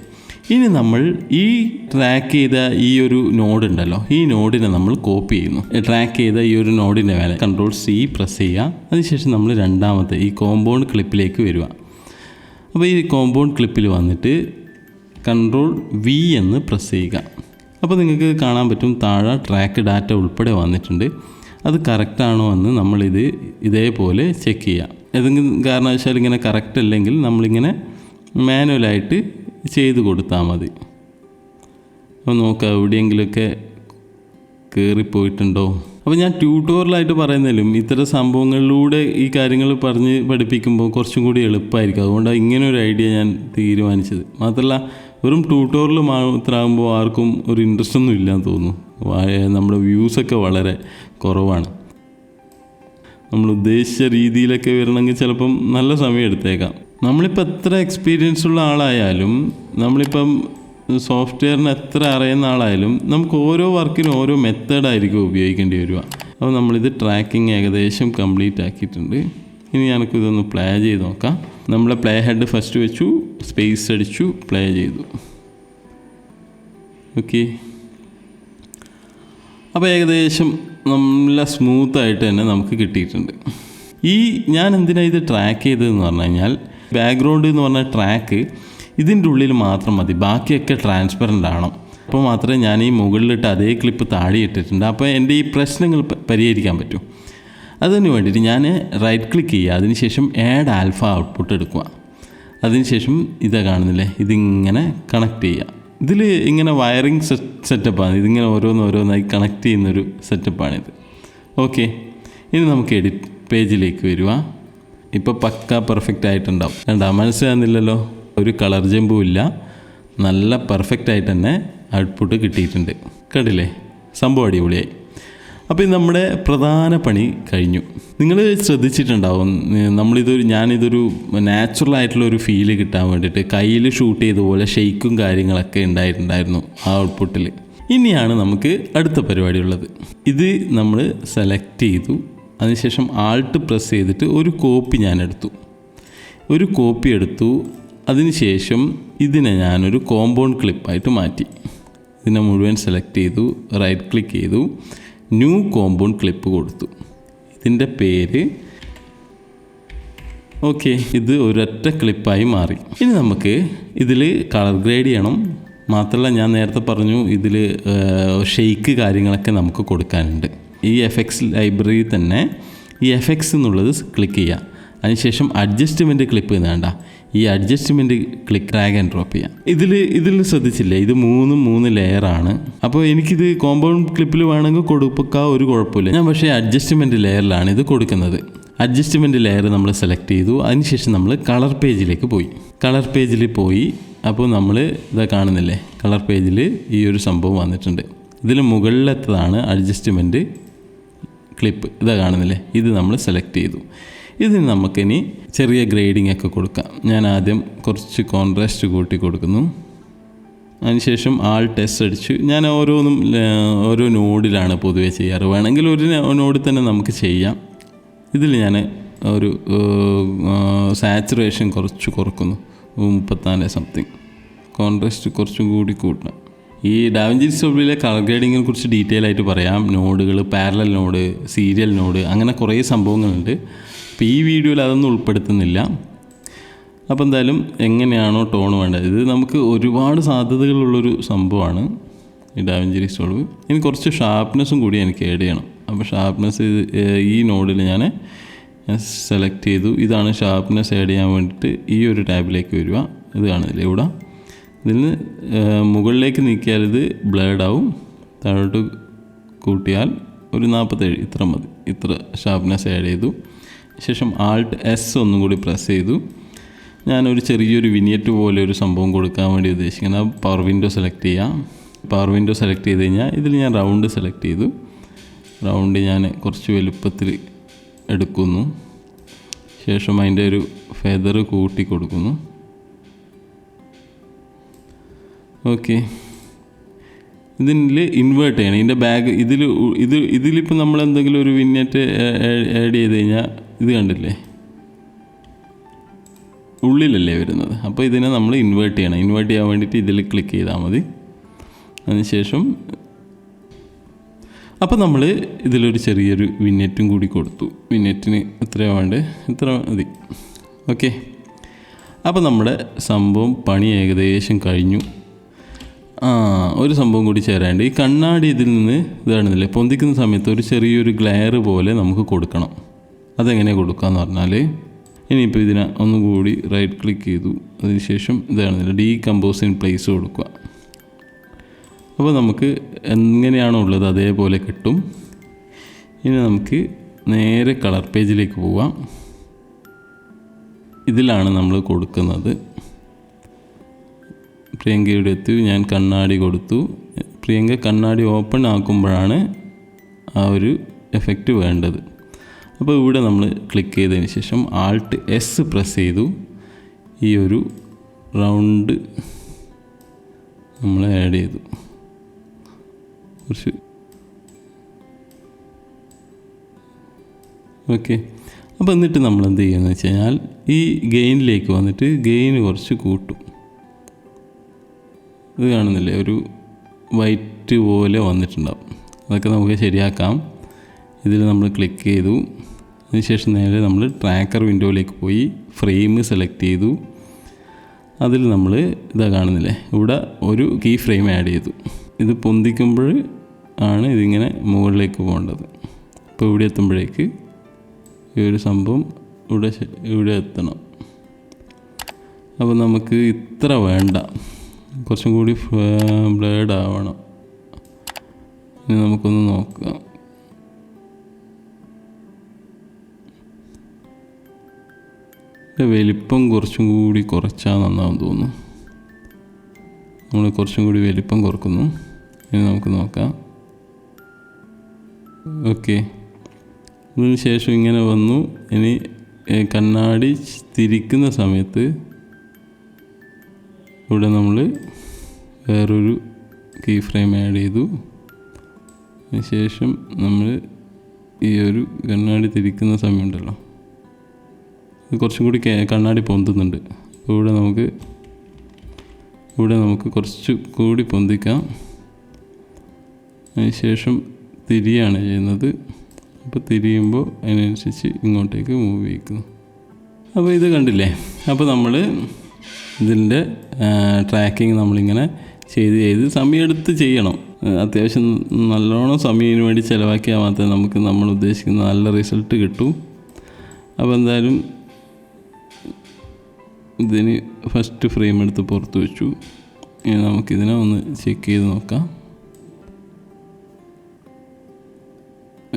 ഇനി നമ്മൾ ഈ ട്രാക്ക് ചെയ്ത ഈ ഒരു നോഡ് ഉണ്ടല്ലോ, ഈ നോഡിനെ നമ്മൾ കോപ്പി ചെയ്യുന്നു. ട്രാക്ക് ചെയ്ത ഈ ഒരു നോഡിൻ്റെ മേലെ Ctrl+C പ്രസ് ചെയ്യുക. അതിനുശേഷം നമ്മൾ രണ്ടാമത്തെ ഈ കോമ്പൗണ്ട് ക്ലിപ്പിലേക്ക് വരിക. അപ്പോൾ ഈ കോമ്പൗണ്ട് ക്ലിപ്പിൽ വന്നിട്ട് Ctrl+V എന്ന് പ്രസ് ചെയ്യുക. അപ്പോൾ നിങ്ങൾക്ക് കാണാൻ പറ്റും താഴെ ട്രാക്ക് ഡാറ്റ ഉൾപ്പെടെ വന്നിട്ടുണ്ട്. അത് കറക്റ്റാണോ എന്ന് നമ്മളിത് ഇതേപോലെ ചെക്ക് ചെയ്യുക. ഏതെങ്കിലും കാരണവശാൽ ഇങ്ങനെ കറക്റ്റ് അല്ലെങ്കിൽ നമ്മളിങ്ങനെ മാനുവലായിട്ട് ചെയ്ത് കൊടുത്താൽ മതി. അപ്പോൾ നോക്കുക എവിടെയെങ്കിലുമൊക്കെ കയറിപ്പോയിട്ടുണ്ടോ. അപ്പോൾ ഞാൻ ട്യൂട്ടോറിയലായിട്ട് പറയുന്നതിലും ഇത്തരം സംഭവങ്ങളിലൂടെ ഈ കാര്യങ്ങൾ പറഞ്ഞ് പഠിപ്പിക്കുമ്പോൾ കുറച്ചും കൂടി എളുപ്പമായിരിക്കും. അതുകൊണ്ടാണ് ഇങ്ങനെ ഒരു ഐഡിയ ഞാൻ തീരുമാനിച്ചത്. മാത്രമല്ല വെറും ട്യൂട്ടോറിയൽ മാത്രമാകുമ്പോൾ ആർക്കും ഒരു ഇൻട്രസ്റ്റ് ഒന്നും ഇല്ലാന്ന് തോന്നുന്നു. നമ്മുടെ വ്യൂസൊക്കെ വളരെ കുറവാണ്. നമ്മൾ ഉദ്ദേശിച്ച രീതിയിലൊക്കെ വരണമെങ്കിൽ ചിലപ്പം നല്ല സമയം എടുത്തേക്കാം. നമ്മളിപ്പോൾ എത്ര എക്സ്പീരിയൻസ് ഉള്ള ആളായാലും, നമ്മളിപ്പം സോഫ്റ്റ്വെയറിന് എത്ര അറിയുന്ന ആളായാലും, നമുക്ക് ഓരോ വർക്കിനും ഓരോ മെത്തേഡായിരിക്കും ഉപയോഗിക്കേണ്ടി വരിക. അപ്പോൾ നമ്മളിത് ട്രാക്കിംഗ് ഏകദേശം കംപ്ലീറ്റ് ആക്കിയിട്ടുണ്ട്. ഇനി എനിക്കിതൊന്ന് പ്ലേ ചെയ്ത് നോക്കാം. നമ്മൾ പ്ലേ ഹെഡ് ഫസ്റ്റ് വെച്ചു, സ്പേസ് അടിച്ചു, പ്ലേ ചെയ്തു. ഓക്കെ, അപ്പോൾ ഏകദേശം നല്ല സ്മൂത്തായിട്ട് തന്നെ നമുക്ക് കിട്ടിയിട്ടുണ്ട്. ഞാൻ എന്തിനാണ് ഇത് ട്രാക്ക് ചെയ്തതെന്ന് പറഞ്ഞു കഴിഞ്ഞാൽ, ബാക്ക്ഗ്രൗണ്ട് എന്ന് പറഞ്ഞ ട്രാക്ക് ഇതിൻ്റെ ഉള്ളിൽ മാത്രം മതി, ബാക്കിയൊക്കെ ട്രാൻസ്പെറൻ്റ് ആണോ. അപ്പോൾ മാത്രമേ ഞാൻ ഈ മുകളിലിട്ട് അതേ ക്ലിപ്പ് താഴെ ഇട്ടിട്ടുണ്ട്. അപ്പോൾ എൻ്റെ ഈ പ്രശ്നങ്ങൾ പരിഹരിക്കാൻ പറ്റും. അതിന് വേണ്ടിയിട്ട് ഞാൻ റൈറ്റ് ക്ലിക്ക് ചെയ്യുക, അതിനുശേഷം ആഡ് ആൽഫ ഔട്ട്പുട്ട് എടുക്കുക. അതിനുശേഷം ഇതാ കാണുന്നില്ലേ, ഇതിങ്ങനെ കണക്ട് ചെയ്യുക. ഇതിൽ ഇങ്ങനെ വയറിങ് സെറ്റപ്പാണ്, ഇതിങ്ങനെ ഓരോന്നോരോന്നായി കണക്ട് ചെയ്യുന്നൊരു സെറ്റപ്പാണിത്. ഓക്കെ, ഇനി നമുക്ക് എഡിറ്റ് പേജിലേക്ക് വരിക. ഇപ്പോൾ പക്ക പെർഫെക്റ്റ് ആയിട്ടുണ്ടാവും. മനസ്സിലാകുന്നില്ലല്ലോ, ഒരു കളർ ജമ്പും ഇല്ല, നല്ല പെർഫെക്റ്റ് ആയിട്ട് തന്നെ ഔട്ട്പുട്ട് കിട്ടിയിട്ടുണ്ട്. കണ്ടില്ലേ, സംഭവം അടിപൊളിയായി. അപ്പോൾ ഇത് നമ്മുടെ പ്രധാന പണി കഴിഞ്ഞു. നിങ്ങൾ ശ്രദ്ധിച്ചിട്ടുണ്ടാവും, ഞാനിതൊരു നാച്ചുറലായിട്ടുള്ളൊരു ഫീല് കിട്ടാൻ വേണ്ടിയിട്ട് കയ്യിൽ ഷൂട്ട് ചെയ്ത പോലെ ഷെയ്ക്കും കാര്യങ്ങളൊക്കെ ഉണ്ടായിട്ടുണ്ടായിരുന്നു ആ ഔട്ട്പുട്ടിൽ. ഇനിയാണ് നമുക്ക് അടുത്ത പരിപാടിയുള്ളത്. ഇത് നമ്മൾ സെലക്ട് ചെയ്തു, അതിനുശേഷം ആൾട്ട് പ്രസ് ചെയ്തിട്ട് ഒരു കോപ്പി എടുത്തു. അതിനുശേഷം ഇതിനെ ഞാനൊരു കോമ്പൗണ്ട് ക്ലിപ്പായിട്ട് മാറ്റി. ഇതിനെ മുഴുവൻ സെലക്ട് ചെയ്തു, റൈറ്റ് ക്ലിക്ക് ചെയ്തു, ന്യൂ കോമ്പൗണ്ട് ക്ലിപ്പ് കൊടുത്തു. ഇതിൻ്റെ പേര് ഓക്കെ, ഇത് ഒരൊറ്റ ക്ലിപ്പായി മാറി. ഇനി നമുക്ക് ഇതിൽ കളർ ഗ്രേഡ് ചെയ്യണം. മാത്രമല്ല ഞാൻ നേരത്തെ പറഞ്ഞു ഇതിൽ ഷെയ്ക്ക് കാര്യങ്ങളൊക്കെ നമുക്ക് കൊടുക്കാനുണ്ട്. ഈ എഫക്ട്സ് ലൈബ്രറിയിൽ തന്നെ ഈ എഫക്ട്സ് എന്നുള്ളത് ക്ലിക്ക് ചെയ്യുക. അതിനുശേഷം അഡ്ജസ്റ്റ്മെൻറ്റ് ക്ലിപ്പ് വേണ്ട, ഈ adjustment click drag and drop ചെയ്യുക. ഇതിൽ ശ്രദ്ധിച്ചില്ലേ, ഇത് മൂന്ന് ലെയറാണ്. അപ്പോൾ എനിക്കിത് കോമ്പൗണ്ട് ക്ലിപ്പിൽ വേണമെങ്കിൽ കൊടുക്കാം, ഒരു കുഴപ്പമില്ല. ഞാൻ പക്ഷേ അഡ്ജസ്റ്റ്മെൻറ്റ് ലെയറിലാണ് ഇത് കൊടുക്കുന്നത്. അഡ്ജസ്റ്റ്മെൻറ്റ് ലെയർ നമ്മൾ സെലക്ട് ചെയ്തു. അതിനുശേഷം നമ്മൾ കളർ പേജിലേക്ക് പോയി. കളർ പേജിൽ പോയി അപ്പോൾ നമ്മൾ ഇതാ കാണുന്നില്ലേ, കളർ പേജിൽ ഈ ഒരു സംഭവം വന്നിട്ടുണ്ട്. ഇതിൽ മുകളിലത്തതാണ് അഡ്ജസ്റ്റ്മെൻറ്റ് ക്ലിപ്പ്. ഇതാ കാണുന്നില്ലേ, ഇത് നമ്മൾ സെലക്ട് ചെയ്തു. ഇതിന് നമുക്കിനി ചെറിയ ഗ്രേഡിംഗ് ഒക്കെ കൊടുക്കാം. ഞാൻ ആദ്യം കുറച്ച് കോൺട്രാസ്റ്റ് കൂട്ടി കൊടുക്കുന്നു. അതിനുശേഷം ആൾട്ട് എസ് അടിച്ചു. ഞാൻ ഓരോ നോഡിലാണ് പൊതുവേ ചെയ്യാറ്. വേണമെങ്കിൽ ഒരു നോഡിൽ തന്നെ നമുക്ക് ചെയ്യാം. ഇതിൽ ഞാൻ ഒരു സാച്ചുറേഷൻ കുറച്ച് കുറക്കുന്നു, 34 സംതിങ്. കോൺട്രാസ്റ്റ് കുറച്ചും കൂടി കൂട്ടണം. ഈ ഡാവിഞ്ചി റിസോൾവിലെ കളർ ഗ്രേഡിങ്ങിനെ കുറിച്ച് ഡീറ്റെയിൽ ആയിട്ട് പറയാം. നോഡുകൾ, പാരലൽ നോഡ്, സീരിയൽ നോഡ്, അങ്ങനെ കുറേ സംഭവങ്ങളുണ്ട്. അപ്പോൾ ഈ വീഡിയോയിൽ അതൊന്നും ഉൾപ്പെടുത്തുന്നില്ല. അപ്പോൾ എന്തായാലും എങ്ങനെയാണോ ടോൺ വേണ്ടത്, ഇത് നമുക്ക് ഒരുപാട് സാധ്യതകളുള്ളൊരു സംഭവമാണ് ഈ ഡാവിഞ്ചി റിസോൾവ്. ഇനി കുറച്ച് ഷാർപ്നെസ്സും കൂടി എനിക്ക് ആഡ് ചെയ്യണം. അപ്പോൾ ഷാർപ്നെസ് ഈ നോഡിൽ ഞാൻ സെലക്ട് ചെയ്തു. ഇതാണ് ഷാർപ്നെസ് ആഡ് ചെയ്യാൻ വേണ്ടിയിട്ട് ഈ ഒരു ടാബിലേക്ക് വരിക. ഇത് കാണുന്നില്ലേ ഇവിടെ, ഇതിന് മുകളിലേക്ക് നീക്കിയാൽ ഇത് ബ്ലേഡ് ആവും. താഴോട്ട് കൂട്ടിയാൽ ഒരു 47, ഇത്ര മതി. ഇത്ര ഷാർപ്നെസ് ആഡ് ചെയ്തു. ശേഷം ആൾട്ട് എസ് ഒന്നും കൂടി പ്രസ് ചെയ്തു. ഞാനൊരു ചെറിയൊരു വിനിയറ്റ് പോലെ ഒരു സംഭവം കൊടുക്കാൻ വേണ്ടി ഉദ്ദേശിക്കുന്നത്. പവർ വിൻഡോ സെലക്ട് ചെയ്യാം. പവർ വിൻഡോ സെലക്ട് ചെയ്ത് കഴിഞ്ഞാൽ ഇതിൽ ഞാൻ റൗണ്ട് സെലക്ട് ചെയ്തു. റൗണ്ട് ഞാൻ കുറച്ച് വലുപ്പത്തിൽ എടുക്കുന്നു. ശേഷം അതിൻ്റെ ഒരു ഫെദർ കൂട്ടി കൊടുക്കുന്നു. ഓക്കെ, ഇതിൽ ഇൻവേർട്ട് ചെയ്യണം. ഇതിൻ്റെ ബാഗ് ഇതിലിപ്പോൾ നമ്മൾ എന്തെങ്കിലും ഒരു വിന്യറ്റ് ആഡ് ചെയ്ത് കഴിഞ്ഞാൽ ഇത് കണ്ടില്ലേ, ഉള്ളിലല്ലേ വരുന്നത്. അപ്പോൾ ഇതിനെ നമ്മൾ ഇൻവേർട്ട് ചെയ്യണം. ഇൻവേർട്ട് ചെയ്യാൻ വേണ്ടിയിട്ട് ഇതിൽ ക്ലിക്ക് ചെയ്താൽ മതി. അതിനുശേഷം അപ്പോൾ നമ്മൾ ഇതിലൊരു ചെറിയൊരു വിന്യറ്റും കൂടി കൊടുത്തു. വിന്യറ്റിന് എത്രയാണ് വേണ്ടത്, ഇത്ര മതി. ഓക്കെ, അപ്പോൾ നമ്മുടെ സംഭവം പണി ഏകദേശം കഴിഞ്ഞു. ഒരു സംഭവം കൂടി ചേരാണ്ട്, ഈ കണ്ണാടി ഇതിൽ നിന്ന് ഇതാണെന്നില്ലേ പൊന്തിക്കുന്ന സമയത്ത് ഒരു ചെറിയൊരു ഗ്ലെയർ പോലെ നമുക്ക് കൊടുക്കണം. അതെങ്ങനെയാണ് കൊടുക്കുകയെന്ന് പറഞ്ഞാൽ, ഇനിയിപ്പോൾ ഇതിനെ ഒന്നുകൂടി റൈറ്റ് ക്ലിക്ക് ചെയ്തു. അതിനുശേഷം ഇതാണെന്നില്ല ഡീകമ്പോസ് ഇൻ പ്ലേസ് കൊടുക്കുക. അപ്പോൾ നമുക്ക് എങ്ങനെയാണോ ഉള്ളത് അതേപോലെ കിട്ടും. ഇനി നമുക്ക് നേരെ കളർ പേജിലേക്ക് പോവാം. ഇതിലാണ് നമ്മൾ കൊടുക്കുന്നത്. പ്രിയങ്കയുടെ എത്തി, ഞാൻ കണ്ണാടി കൊടുത്തു. പ്രിയങ്ക കണ്ണാടി ഓപ്പൺ ആക്കുമ്പോഴാണ് ആ ഒരു എഫക്റ്റ് വേണ്ടത്. അപ്പോൾ ഇവിടെ നമ്മൾ ക്ലിക്ക് ചെയ്തതിന് ശേഷം ആൾട്ട് എസ് പ്രസ് ചെയ്തു. ഈ ഒരു റൗണ്ട് നമ്മൾ ആഡ് ചെയ്തു. കുറച്ച് ഓക്കെ. അപ്പോൾ എന്നിട്ട് നമ്മൾ എന്ത് ചെയ്യുമെന്ന് വെച്ച് കഴിഞ്ഞാൽ ഈ ഗെയിനിലേക്ക് വന്നിട്ട് ഗെയിൻ കുറച്ച് കൂട്ടും. ഇത് കാണുന്നില്ലേ, ഒരു വൈറ്റ് പോലെ വന്നിട്ടുണ്ടാവും. അതൊക്കെ നമുക്ക് ശരിയാക്കാം. ഇതിൽ നമ്മൾ ക്ലിക്ക് ചെയ്തു. അതിനുശേഷം നേരെ നമ്മൾ ട്രാക്കർ വിൻഡോയിലേക്ക് പോയി ഫ്രെയിം സെലക്ട് ചെയ്തു. അതിൽ നമ്മൾ ഇതാ കാണുന്നില്ലേ, ഇവിടെ ഒരു കീ ഫ്രെയിം ആഡ് ചെയ്തു. ഇത് പൊന്തിക്കുമ്പോൾ ആണ് ഇതിങ്ങനെ മുകളിലേക്ക് പോകേണ്ടത്. അപ്പോൾ ഇവിടെ എത്തുമ്പോഴേക്ക് ഈ ഒരു സംഭവം ഇവിടെ എത്തണം. അപ്പോൾ നമുക്ക് ഇത്ര വേണ്ട, കുറച്ചും കൂടി ബ്ലേഡ് ആവണം. ഇനി നമുക്കൊന്ന് നോക്കാം. വലിപ്പം കുറച്ചും കൂടി കുറച്ചാൽ നന്നാവും തോന്നുന്നു. നമ്മൾ കുറച്ചും കൂടി വലിപ്പം കുറക്കുന്നു. ഇനി നമുക്ക് നോക്കാം. ഓക്കെ, ഇതിന് ശേഷം ഇങ്ങനെ വന്നു. ഇനി കണ്ണാടി തിരിക്കുന്ന സമയത്ത് ഇവിടെ നമ്മൾ വേറൊരു കീ ഫ്രെയിം ആഡ് ചെയ്തു. അതിനുശേഷം നമ്മൾ ഈ ഒരു കണ്ണാടി തിരിക്കുന്ന സമയമുണ്ടല്ലോ, കുറച്ചും കൂടി കണ്ണാടി പൊന്തുന്നുണ്ട്. അപ്പോൾ ഇവിടെ നമുക്ക് കുറച്ച് കൂടി പൊന്തിക്കാം. അതിനുശേഷം തിരിയാണ് ചെയ്യുന്നത്. അപ്പോൾ തിരിയുമ്പോൾ അതിനനുസരിച്ച് ഇങ്ങോട്ടേക്ക് മൂവ് ചെയ്യിക്കുന്നു. അപ്പോൾ ഇത് കണ്ടില്ലേ. അപ്പോൾ നമ്മൾ ഇതിൻ്റെ ട്രാക്കിങ് നമ്മളിങ്ങനെ ചെയ്ത് സമയമെടുത്ത് ചെയ്യണം. അത്യാവശ്യം നല്ലോണം സമയത്തിന് വേണ്ടി ചിലവാക്കിയാൽ മാത്രമേ നമുക്ക് നമ്മൾ ഉദ്ദേശിക്കുന്ന നല്ല റിസൾട്ട് കിട്ടൂ. അപ്പോൾ എന്തായാലും ഇതിന് ഫസ്റ്റ് ഫ്രെയിം എടുത്ത് പുറത്ത് വെച്ചു. ഇനി നമുക്കിതിനെ ഒന്ന് ചെക്ക് ചെയ്ത് നോക്കാം.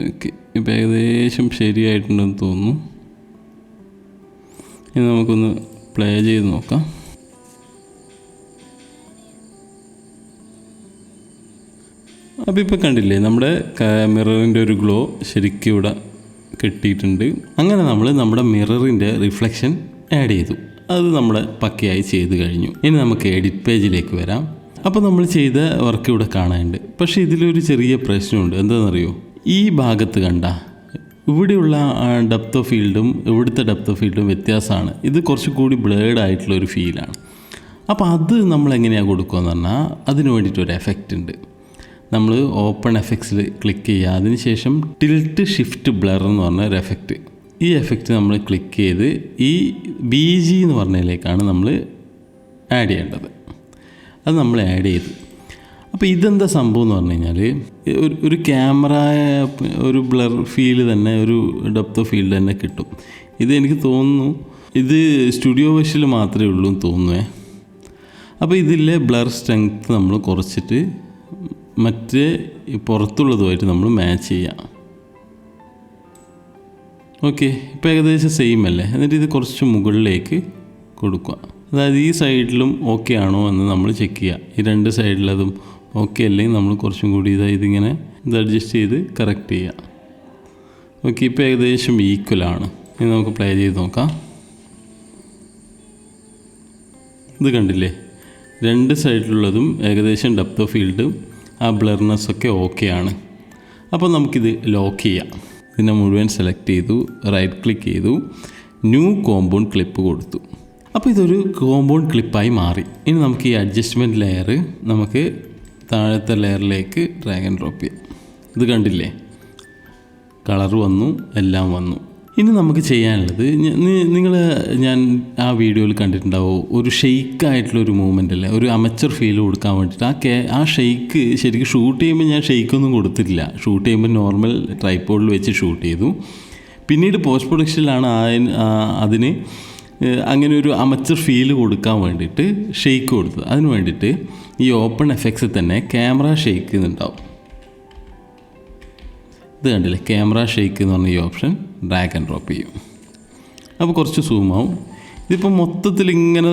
ഓക്കെ, ഇപ്പോൾ ഏകദേശം ശരിയായിട്ടുണ്ടെന്ന് തോന്നുന്നു. ഇനി നമുക്കൊന്ന് പ്ലേ ചെയ്ത് നോക്കാം. അപ്പോൾ ഇപ്പോൾ കണ്ടില്ലേ, നമ്മുടെ മിററിൻ്റെ ഒരു ഗ്ലോ ശരിക്കും ഇവിടെ കിട്ടിയിട്ടുണ്ട്. അങ്ങനെ നമ്മൾ നമ്മുടെ മിററിൻ്റെ റിഫ്ലക്ഷൻ ആഡ് ചെയ്തു. അത് നമ്മുടെ പക്കയായി ചെയ്ത് കഴിഞ്ഞു. ഇനി നമുക്ക് എഡിറ്റ് പേജിലേക്ക് വരാം. അപ്പോൾ നമ്മൾ ചെയ്ത വർക്ക് ഇവിടെ കാണാനുണ്ട്. പക്ഷേ ഇതിലൊരു ചെറിയ പ്രശ്നമുണ്ട്. എന്താണെന്നറിയോ? ഈ ഭാഗത്ത് കണ്ട ഇവിടെയുള്ള ഡെപ്ത് ഓഫ് ഫീൽഡും ഇവിടുത്തെ ഡെപ്ത് ഓഫ് ഫീൽഡും വ്യത്യാസമാണ്. ഇത് കുറച്ചുകൂടി ബ്ലേഡ് ആയിട്ടുള്ളൊരു ഫീലാണ്. അപ്പോൾ അത് നമ്മൾ എങ്ങനെയാണ് കൊടുക്കുകയെന്ന് പറഞ്ഞാൽ അതിന് വേണ്ടിയിട്ടൊരു എഫക്റ്റ് ഉണ്ട്. നമ്മൾ ഓപ്പൺ എഫക്ട്സിൽ ക്ലിക്ക് ചെയ്യുക. അതിനുശേഷം ടിൽറ്റ് ഷിഫ്റ്റ് ബ്ലർ എന്ന് പറഞ്ഞ ഒരു എഫക്റ്റ്. ഈ എഫക്റ്റ് നമ്മൾ ക്ലിക്ക് ചെയ്ത് ഈ BG എന്ന് പറഞ്ഞതിലേക്കാണ് നമ്മൾ ആഡ് ചെയ്യേണ്ടത്. അത് നമ്മൾ ആഡ് ചെയ്തു. അപ്പോൾ ഇതെന്താ സംഭവം എന്ന് പറഞ്ഞു കഴിഞ്ഞാൽ ഒരു ക്യാമറ ഒരു ബ്ലർ ഫീൽ തന്നെ, ഒരു ഡെപ്ത് ഓഫ് ഫീൽഡ് തന്നെ കിട്ടും. ഇത് എനിക്ക് തോന്നുന്നു ഇത് സ്റ്റുഡിയോ വിഷ്വൽ മാത്രമേ ഉള്ളൂ എന്ന് തോന്നുന്നേ. അപ്പോൾ ഇതിലെ ബ്ലർ സ്ട്രെങ്ത് നമ്മൾ കുറച്ചിട്ട് മറ്റേ പുറത്തുള്ളതുമായിട്ട് നമ്മൾ മാച്ച് ചെയ്യാം. ഓക്കെ, ഇപ്പോൾ ഏകദേശം സെയിം അല്ലേ? എന്നിട്ട് ഇത് കുറച്ച് മുകളിലേക്ക് കൊടുക്കുക. അതായത് ഈ സൈഡിലും ഓക്കെ ആണോ എന്ന് നമ്മൾ ചെക്ക് ചെയ്യുക. ഈ രണ്ട് സൈഡിലതും ഓക്കെ അല്ലെങ്കിൽ നമ്മൾ കുറച്ചും കൂടി ഇതിങ്ങനെ അഡ്ജസ്റ്റ് ചെയ്ത് കറക്റ്റ് ചെയ്യുക. ഓക്കെ, ഇപ്പോൾ ഏകദേശം ഈക്വലാണ്. ഇനി നമുക്ക് പ്ലേ ചെയ്ത് നോക്കാം. ഇത് കണ്ടില്ലേ, രണ്ട് സൈഡിലുള്ളതും ഏകദേശം ഡെപ്ത് ഓഫ് ഫീൽഡും ആ ബ്ലർനെസ്സൊക്കെ ഓക്കെയാണ്. അപ്പോൾ നമുക്കിത് ലോക്ക് ചെയ്യാം. ഇതിനെ മുഴുവൻ സെലക്ട് ചെയ്തു, റൈറ്റ് ക്ലിക്ക് ചെയ്തു, ന്യൂ കോമ്പൗണ്ട് ക്ലിപ്പ് കൊടുത്തു. അപ്പോൾ ഇതൊരു കോമ്പൗണ്ട് ക്ലിപ്പായി മാറി. ഇനി നമുക്ക് ഈ അഡ്ജസ്റ്റ്മെൻറ്റ് ലെയർ നമുക്ക് താഴത്തെ ലെയറിലേക്ക് ഡ്രാഗ് ആൻഡ് ഡ്രോപ്പ് ചെയ്യാം. ഇത് കണ്ടില്ലേ, കളർ വന്നു, എല്ലാം വന്നു. ഇനി നമുക്ക് ചെയ്യാനുള്ളത്, ഞാൻ ആ വീഡിയോയിൽ കണ്ടിട്ടുണ്ടാവും ഒരു ഷെയ്ക്കായിട്ടുള്ളൊരു മൂവ്മെൻ്റ് അല്ലേ, ഒരു അമച്ചർ ഫീൽ കൊടുക്കാൻ വേണ്ടിയിട്ട് ആ ഷെയ്ക്ക് ശരിക്കും ഷൂട്ട് ചെയ്യുമ്പോൾ ഞാൻ ഷെയ്ക്കൊന്നും കൊടുത്തിട്ടില്ല. ഷൂട്ട് ചെയ്യുമ്പോൾ നോർമൽ ട്രൈപോഡിൽ വെച്ച് ഷൂട്ട് ചെയ്തു. പിന്നീട് പോസ്റ്റ് പ്രൊഡക്ഷനിലാണ് അതിന് അങ്ങനെ ഒരു അമച്ചർ ഫീൽ കൊടുക്കാൻ വേണ്ടിയിട്ട് ഷെയ്ക്ക് കൊടുത്തത്. അതിന് വേണ്ടിയിട്ട് ഈ ഓപ്പൺ എഫക്ട്സിൽ തന്നെ ക്യാമറ ഷെയ്ക്ക് എന്നുണ്ടാവും. ഇത് കണ്ടില്ലേ, ക്യാമറ ഷെയ്ക്ക് എന്ന് പറഞ്ഞ ഈ ഓപ്ഷൻ ഡ്രാഗ് ആൻഡ് ഡ്രോപ്പ് ചെയ്യും. അപ്പോൾ കുറച്ച് സൂമാവും. ഇതിപ്പോൾ മൊത്തത്തിൽ ഇങ്ങനെ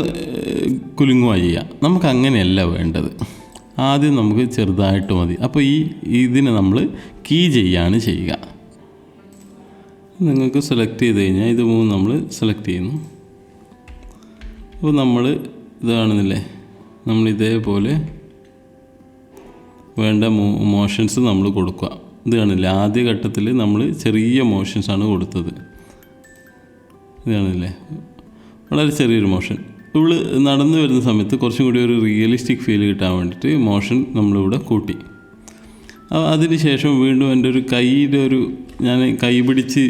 കുലുങ്ങുക ചെയ്യാം. നമുക്ക് അങ്ങനെയല്ല വേണ്ടത്. ആദ്യം നമുക്ക് ചെറുതായിട്ട് മതി. അപ്പോൾ ഇതിനെ നമ്മൾ കീ ചെയ്യാണ് ചെയ്യുക. നിങ്ങൾക്ക് സെലക്ട് ചെയ്ത് കഴിഞ്ഞാൽ ഇത് മൂന്ന് നമ്മൾ സെലക്ട് ചെയ്യുന്നു. അപ്പോൾ നമ്മൾ ഇത് കാണുന്നില്ലേ, നമ്മൾ ഇതേപോലെ വേണ്ട മോഷൻസ് നമ്മൾ കൊടുക്കുക. ഇത് കാണില്ലേ, ആദ്യ ഘട്ടത്തിൽ നമ്മൾ ചെറിയ മോഷൻസാണ് കൊടുത്തത്. ഇത് കാണില്ലേ, വളരെ ചെറിയൊരു മോഷൻ. ഇവള് നടന്നു വരുന്ന സമയത്ത് കുറച്ചും കൂടി ഒരു റിയലിസ്റ്റിക് ഫീൽ കിട്ടാൻ വേണ്ടിയിട്ട് മോഷൻ നമ്മളിവിടെ കൂട്ടി. അതിന് ശേഷം വീണ്ടും എൻ്റെ ഒരു കൈയുടെ ഞാൻ കൈ പിടിച്ച്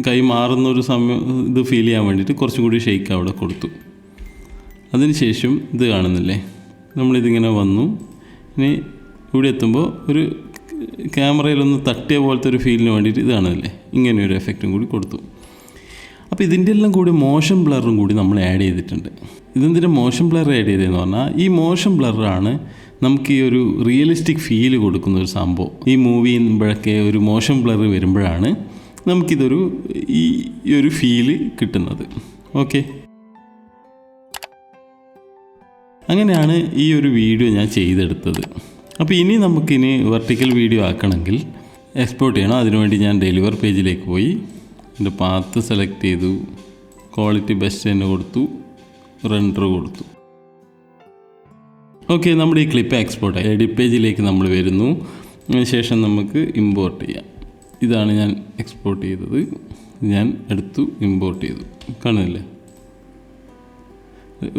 കൈ മാറുന്ന ഒരു സമയം ഇത് ഫീൽ ചെയ്യാൻ വേണ്ടിയിട്ട് കുറച്ചും കൂടി ഷെയ്ക്ക് അവിടെ കൊടുത്തു. അതിന് ശേഷം ഇത് കാണുന്നില്ലേ, നമ്മളിതിങ്ങനെ വന്നു. ഇനി ഇവിടെ എത്തുമ്പോൾ ഒരു ക്യാമറയിലൊന്ന് തട്ടിയ പോലത്തെ ഒരു ഫീലിന് വേണ്ടിയിട്ട് ഇത് കാണുന്നില്ലേ, ഇങ്ങനെ ഒരു എഫക്റ്റും കൂടി കൊടുത്തു. അപ്പോൾ ഇതിൻ്റെ എല്ലാം കൂടി മോഷൻ ബ്ലറും കൂടി നമ്മൾ ആഡ് ചെയ്തിട്ടുണ്ട്. ഇതെന്തിൻ്റെ മോഷൻ ബ്ലർ ആഡ് ചെയ്തതെന്ന് പറഞ്ഞാൽ ഈ മോഷൻ ബ്ലറാണ് നമുക്ക് ഈ ഒരു റിയലിസ്റ്റിക് ഫീല് കൊടുക്കുന്ന ഒരു സംഭവം. ഈ മൂവി ചെയ്യുമ്പോഴൊക്കെ ഒരു മോഷൻ ബ്ലർ വരുമ്പോഴാണ് നമുക്കിതൊരു ഈ ഒരു ഫീല് കിട്ടുന്നത്. ഓക്കെ, അങ്ങനെയാണ് ഈ ഒരു വീഡിയോ ഞാൻ ചെയ്തെടുത്തത്. അപ്പോൾ നമുക്കിനി വെർട്ടിക്കൽ വീഡിയോ ആക്കണമെങ്കിൽ എക്സ്പോർട്ട് ചെയ്യണം. അതിനുവേണ്ടി ഞാൻ ഡെലിവർ പേജിലേക്ക് പോയി എൻ്റെ പാത്ത് സെലക്ട് ചെയ്തു, ക്വാളിറ്റി ബെസ്റ്റ് തന്നെ കൊടുത്തു, റെൻഡർ കൊടുത്തു. ഓക്കെ, നമ്മുടെ ഈ ക്ലിപ്പ് എക്സ്പോർട്ട് ആയി. എഡിറ്റ് പേജിലേക്ക് നമ്മൾ വരുന്നു. അതിനുശേഷം നമുക്ക് ഇമ്പോർട്ട് ചെയ്യാം. ഇതാണ് ഞാൻ എക്സ്പോർട്ട് ചെയ്തത്. ഞാൻ എടുത്തു, ഇമ്പോർട്ട് ചെയ്തു. കാണുന്നില്ലേ,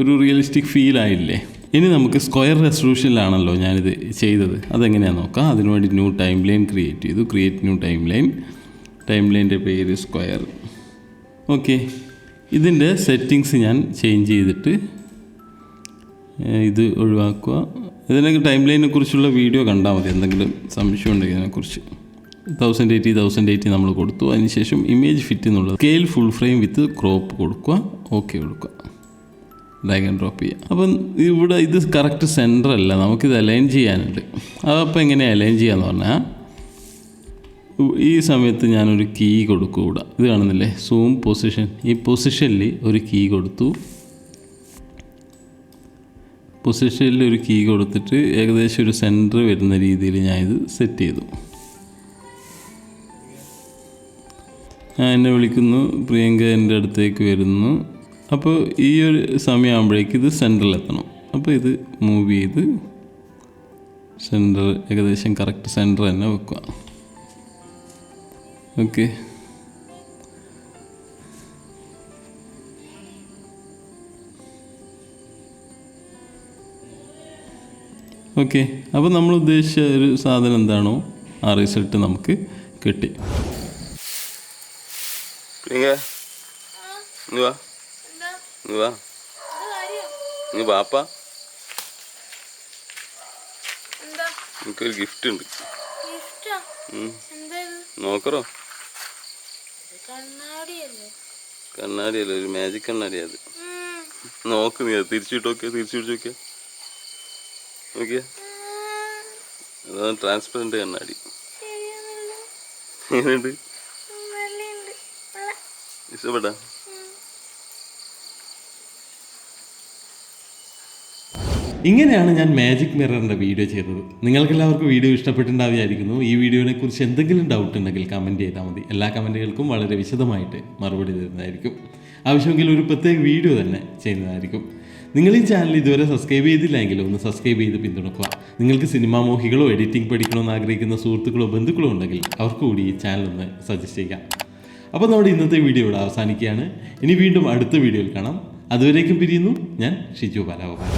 ഒരു റിയലിസ്റ്റിക് ഫീലായില്ലേ. ഇനി നമുക്ക് സ്ക്വയർ റെസൊല്യൂഷനിലാണല്ലോ ഞാനിത് ചെയ്തത്. അതെങ്ങനെയാണെന്ന് നോക്കാം. അതിനുവേണ്ടി ന്യൂ ടൈം ലൈൻ ക്രിയേറ്റ് ചെയ്തു. Create new timeline. ടൈം ലൈൻ്റെ പേര് സ്ക്വയർ. ഓക്കെ, ഇതിൻ്റെ സെറ്റിങ്സ് ഞാൻ ചേഞ്ച് ചെയ്തിട്ട് ഇത് ഒഴിവാക്കുക. ഇതിനൊക്കെ ടൈം ലൈനെ കുറിച്ചുള്ള വീഡിയോ കണ്ടാൽ മതി, എന്തെങ്കിലും സംശയം ഉണ്ടെങ്കിൽ ഇതിനെക്കുറിച്ച്. 1080 നമ്മൾ കൊടുത്തു. അതിനുശേഷം ഇമേജ് ഫിറ്റ് എന്നുള്ളത് സ്കെയിൽ ഫുൾ ഫ്രെയിം വിത്ത് ക്രോപ്പ് കൊടുക്കുക, ഓക്കെ കൊടുക്കുക, ഡ്രാഗ് ആൻഡ് ഡ്രോപ്പ് ചെയ്യുക. അപ്പം ഇവിടെ ഇത് കറക്റ്റ് സെൻറ്റർ അല്ല, നമുക്കിത് അലൈൻ ചെയ്യാനുണ്ട്. അതപ്പോൾ എങ്ങനെയാണ് അലൈൻ ചെയ്യാന്ന് പറഞ്ഞാൽ, ഈ സമയത്ത് ഞാനൊരു കീ കൊടുക്കും. ഇവിടെ ഇത് കാണുന്നില്ലേ, സൂം പൊസിഷൻ. ഈ പൊസിഷനിൽ ഒരു കീ കൊടുത്തു. പൊസിഷനിൽ ഒരു കീ കൊടുത്തിട്ട് ഏകദേശം ഒരു സെൻറ്റർ വരുന്ന രീതിയിൽ ഞാൻ ഇത് സെറ്റ് ചെയ്തു. ഞാൻ എന്നെ വിളിക്കുന്നു, പ്രിയങ്ക എൻ്റെ അടുത്തേക്ക് വരുന്നു. അപ്പോൾ ഈ ഒരു സമയമാകുമ്പോഴേക്ക് ഇത് സെൻറ്ററിലെത്തണം. അപ്പോൾ ഇത് മൂവ് ചെയ്ത് സെൻറ്റർ, ഏകദേശം കറക്റ്റ് സെൻറ്റർ തന്നെ വെക്കുക. Okay, okay. അപ്പോൾ നമ്മൾ ഉദ്ദേശിച്ച ഒരു സാധനം എന്താണോ ആ റിസൾട്ട് നമുക്ക് കിട്ടി. ബാപ്പ എനിക്കൊരു ഗിഫ്റ്റ് ഉണ്ട്, നോക്കറോ? കണ്ണാടിയല്ലേ, ഒരു മാജിക് കണ്ണാടി. അത് നോക്ക്, നീ അത് തിരിച്ചിട്ട് നോക്കിയാ, തിരിച്ചിട്ട് നോക്കിയാ, നോക്കിയാ, അതാണ് ട്രാൻസ്പെറന്റ് കണ്ണാടി. എങ്ങനെയുണ്ട്? ഇഷ്ടപ്പെട്ടാ? ഇങ്ങനെയാണ് ഞാൻ മാജിക് മിററിൻ്റെ വീഡിയോ ചെയ്തത്. നിങ്ങൾക്കെല്ലാവർക്കും വീഡിയോ ഇഷ്ടപ്പെട്ടിട്ടുണ്ടാവുമായിരിക്കുന്നു. ഈ വീഡിയോനെ കുറിച്ച് എന്തെങ്കിലും ഡൗട്ട് ഉണ്ടെങ്കിൽ കമൻറ്റ് ചെയ്താൽ മതി. എല്ലാ കമൻറ്റുകൾക്കും വളരെ വിശദമായിട്ട് മറുപടി തരുന്നതായിരിക്കും. ആവശ്യമെങ്കിൽ ഒരു പ്രത്യേക വീഡിയോ തന്നെ ചെയ്യുന്നതായിരിക്കും. നിങ്ങൾ ഈ ചാനൽ ഇതുവരെ സബ്സ്ക്രൈബ് ചെയ്തില്ലെങ്കിൽ ഒന്ന് സബ്സ്ക്രൈബ് ചെയ്ത് പിന്തുണക്കുക. നിങ്ങൾക്ക് സിനിമാ മോഹികളോ എഡിറ്റിംഗ് പഠിക്കണമെന്ന് ആഗ്രഹിക്കുന്ന സുഹൃത്തുക്കളോ ബന്ധുക്കളോ ഉണ്ടെങ്കിൽ അവർക്ക് കൂടി ഈ ചാനൽ ഒന്ന് സജസ്റ്റ് ചെയ്യാം. അപ്പോൾ നമ്മുടെ ഇന്നത്തെ വീഡിയോ ഇവിടെ അവസാനിക്കുകയാണ്. ഇനി വീണ്ടും അടുത്ത വീഡിയോയിൽ കാണാം. അതുവരേക്കും പിരിയുന്നു. ഞാൻ ഷിജു ബാലാഗോപാൽ.